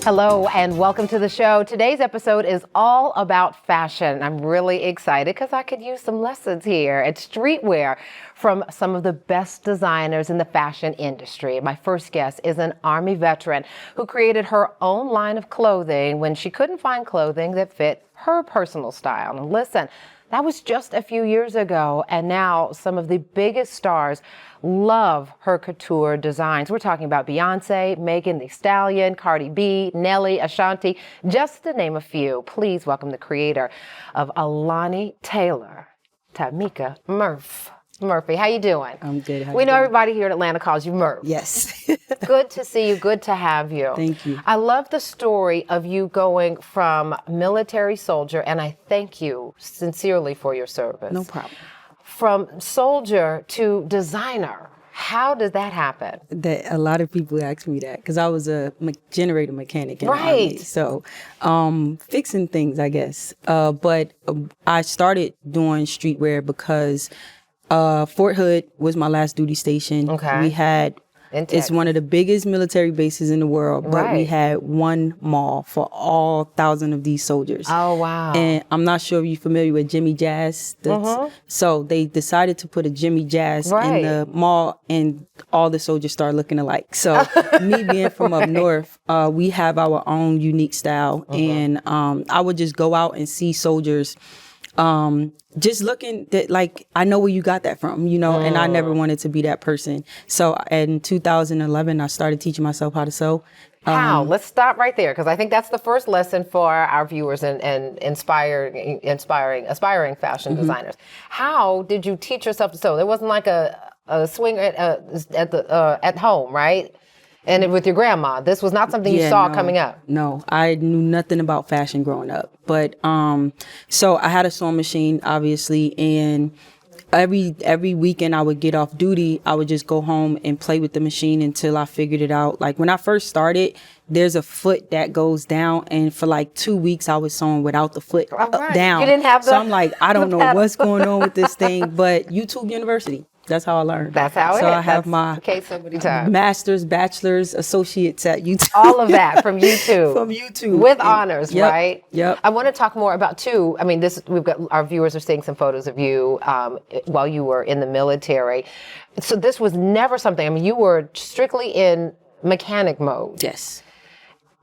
Hello and welcome to the show. Today's episode is all about fashion. I'm really excited because I could use some lessons here at Streetwear from some of the best designers in the fashion industry. My first guest is an Army veteran who created her own line of clothing when she couldn't find clothing that fit her personal style. And listen, that was just a few years ago, and now some of the biggest stars love her couture designs. We're talking about Beyonce, Megan Thee Stallion, Cardi B, Nelly, Ashanti, just to name a few. Please welcome the creator of Alani Taylor, Timeekah Murph. Murphy, how you doing? I'm good. We know everybody here in Atlanta calls you Murph. Yes. Good to see you. Good to have you. Thank you. I love the story of you going from military soldier, and I thank you sincerely for your service. No problem. From soldier to designer. How did that happen? That a lot of people ask me that because I was a generator mechanic in the Right. Army. So fixing things, I guess. But I started doing streetwear because Fort Hood was my last duty station. Okay. We had, it's one of the biggest military bases in the world, but we had one mall for all 1,000 of these soldiers. Oh, wow. And I'm not sure if you're familiar with Jimmy Jazz. So they decided to put a Jimmy Jazz in the mall, and all the soldiers started looking alike. So me being from up north, we have our own unique style. And I would just go out and see soldiers just looking that like, I know where you got that from, you know, and I never wanted to be that person. So in 2011, I started teaching myself how to sew. How? Let's stop right there, because I think that's the first lesson for our viewers and aspiring fashion designers. How did you teach yourself to sew? There wasn't like a swing at home, right? And with your grandma, this was not something you saw coming up. No, I knew nothing about fashion growing up. But so I had a sewing machine, obviously, and every weekend I would get off duty. I would just go home and play with the machine until I figured it out. Like when I first started, there's a foot that goes down, and for like 2 weeks I was sewing without the foot down. You didn't have so I'm like, I don't know what's going on with this thing, but YouTube University. That's how I learned. That's how it is. So I have my so many times. master's, bachelor's, associates at YouTube. All of that from YouTube. From YouTube. With honors, right? Yep. I want to talk more about too. I mean, we've got our viewers are seeing some photos of you while you were in the military. So this was never something. I mean, you were strictly in mechanic mode. Yes.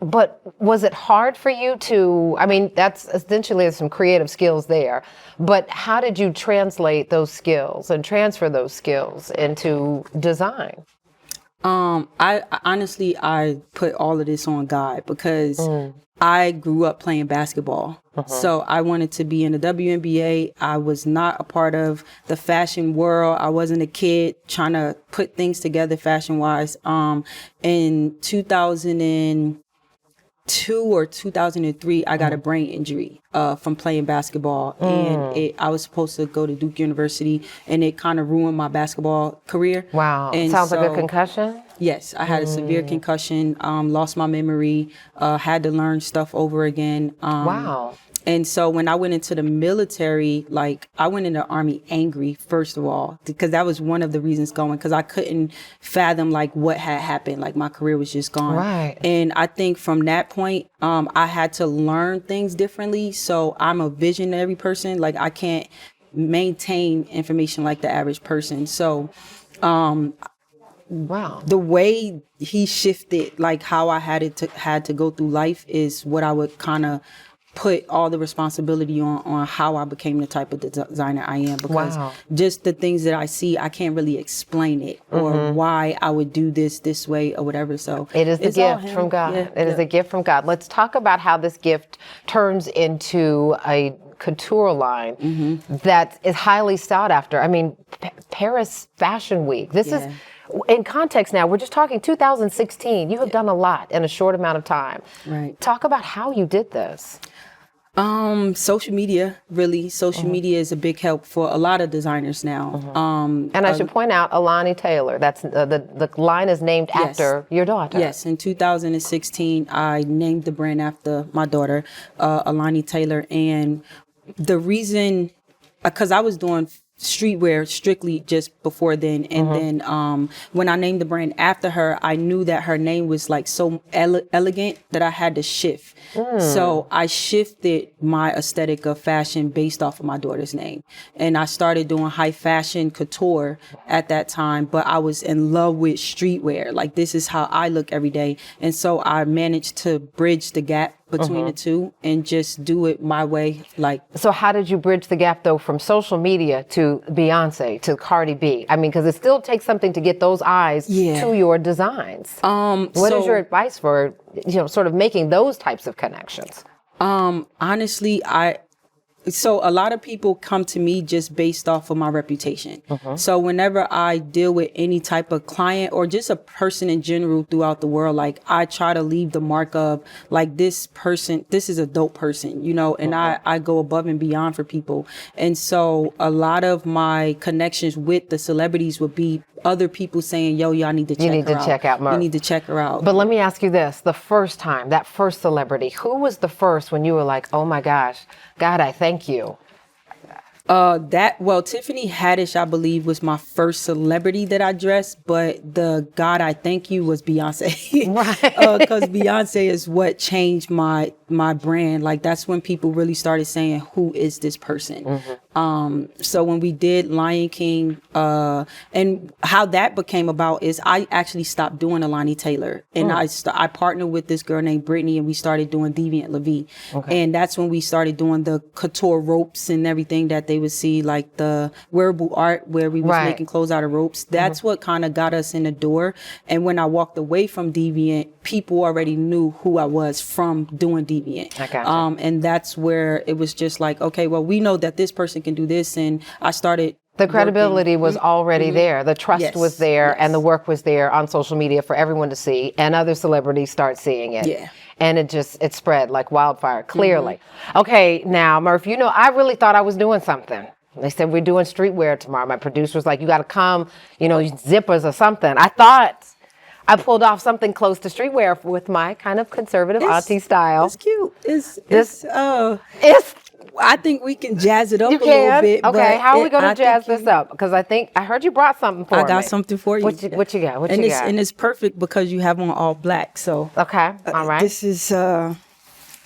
But was it hard for you to, I mean, that's essentially some creative skills there, but how did you translate those skills and transfer those skills into design? I honestly, I put all of this on God because I grew up playing basketball. So I wanted to be in the WNBA. I was not a part of the fashion world. I wasn't a kid trying to put things together fashion wise. In 2002 or 2003, I got a brain injury from playing basketball, and I was supposed to go to Duke University, and it kind of ruined my basketball career. Wow. And Sounds like a concussion? Yes, I had a severe concussion, lost my memory, had to learn stuff over again. Wow. And so when I went into the military, like I went in the Army angry, first of all, because that was one of the reasons going, because I couldn't fathom like what had happened. Like my career was just gone. Right. And I think from that point, I had to learn things differently. So I'm a visionary person. Like I can't maintain information like the average person. So, wow. The way he shifted, like how I had to go through life is what I would kind of put all the responsibility on how I became the type of designer I am, because just the things that I see, I can't really explain it or why I would do this way or whatever. So it is the gift from God. It is a gift from God. Let's talk about how this gift turns into a couture line that is highly sought after. I mean, Paris Fashion Week. This is in context now. We're just talking 2016. You have done a lot in a short amount of time. Right. Talk about how you did this. Social media, really. Social media is a big help for a lot of designers now. And I should point out Alani Taylor. That's the line is named after your daughter. Yes, in 2016, I named the brand after my daughter, Alani Taylor. And the reason, because I was doing streetwear strictly just before then. And then when I named the brand after her, I knew that her name was like so elegant that I had to shift. So I shifted my aesthetic of fashion based off of my daughter's name. And I started doing high fashion couture at that time, but I was in love with streetwear. Like, this is how I look every day. And so I managed to bridge the gap between the two and just do it my way. Like, so how did you bridge the gap though from social media to Beyonce to Cardi B? I mean, because it still takes something to get those eyes to your designs. What is your advice for, sort of making those types of connections? Honestly, so a lot of people come to me just based off of my reputation. So whenever I deal with any type of client or just a person in general throughout the world, like, I try to leave the mark of like, this person, this is a dope person, and I go above and beyond for people. And so a lot of my connections with the celebrities would be other people saying, yo, y'all need to check her out. You need to check out Murph. You need to check her out. But let me ask you this, the first time, that first celebrity, who was the first when you were like, oh my gosh, God, I thank you? Tiffany Haddish, I believe, was my first celebrity that I dressed, but the God I thank you was Beyonce. Right. Because Beyonce is what changed my brand. Like, that's when people really started saying, who is this person? So when we did Lion King, and how that became about is I actually stopped doing Alani Taylor, and I partnered with this girl named Brittany, and we started doing Deviant LaVie. And that's when we started doing the couture ropes and everything that they would see, like the wearable art where we was making clothes out of ropes. That's what kind of got us in the door. And when I walked away from Deviant, people already knew who I was from doing Deviant. I gotcha. And that's where it was just like, okay, well, we know that this person can do this. And I started the credibility was already there. The trust was there, and the work was there on social media for everyone to see, and other celebrities start seeing it. Yeah. And it spread like wildfire, clearly. Okay, now, Murph, I really thought I was doing something. They said, we're doing streetwear tomorrow. My producer was like, you got to come, zippers or something. I thought I pulled off something close to streetwear with my kind of conservative auntie style. It's cute. It's I think we can jazz it up a little bit. Okay, how are we going to jazz this up? Because I heard you brought something for me. I got something for you. What you got? And it's perfect because you have on all black. So okay, all right. This is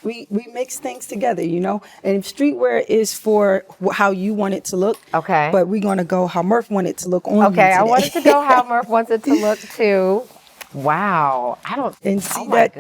we mix things together, And streetwear is for how you want it to look. Okay. But we're gonna go how Murph wanted it to look on. Okay, I wanted to go how Murph wants it to look too. Wow,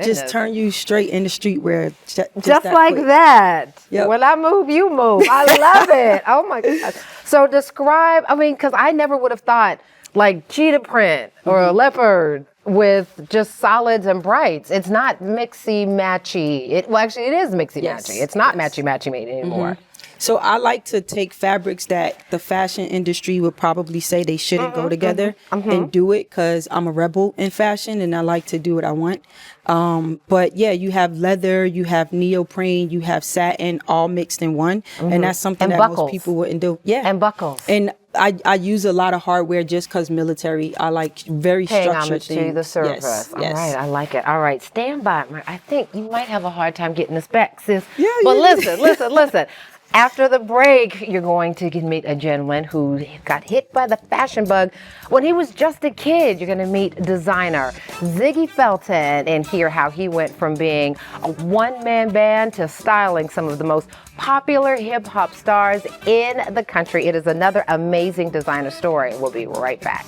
just turn you straight into streetwear, just like quick. That. Yep. When I move, you move. I love it. Oh my God. So describe. because I never would have thought like cheetah print or a leopard with just solids and brights. It's not mixy matchy. It is mixy matchy. It's not matchy made anymore. So I like to take fabrics that the fashion industry would probably say they shouldn't go together and do it, because I'm a rebel in fashion and I like to do what I want. But yeah, you have leather, you have neoprene, you have satin, all mixed in one. And that's something that most people wouldn't do. Yeah. And buckles. And I use a lot of hardware just because military. I like very structured things. To the service. Yes, All right, I like it. All right, stand by. I think you might have a hard time getting this back, sis. Yeah, but listen. After the break, you're going to meet a gentleman who got hit by the fashion bug when he was just a kid. You're going to meet designer Ziggy Felton and hear how he went from being a one-man band to styling some of the most popular hip-hop stars in the country. It is another amazing designer story. We'll be right back.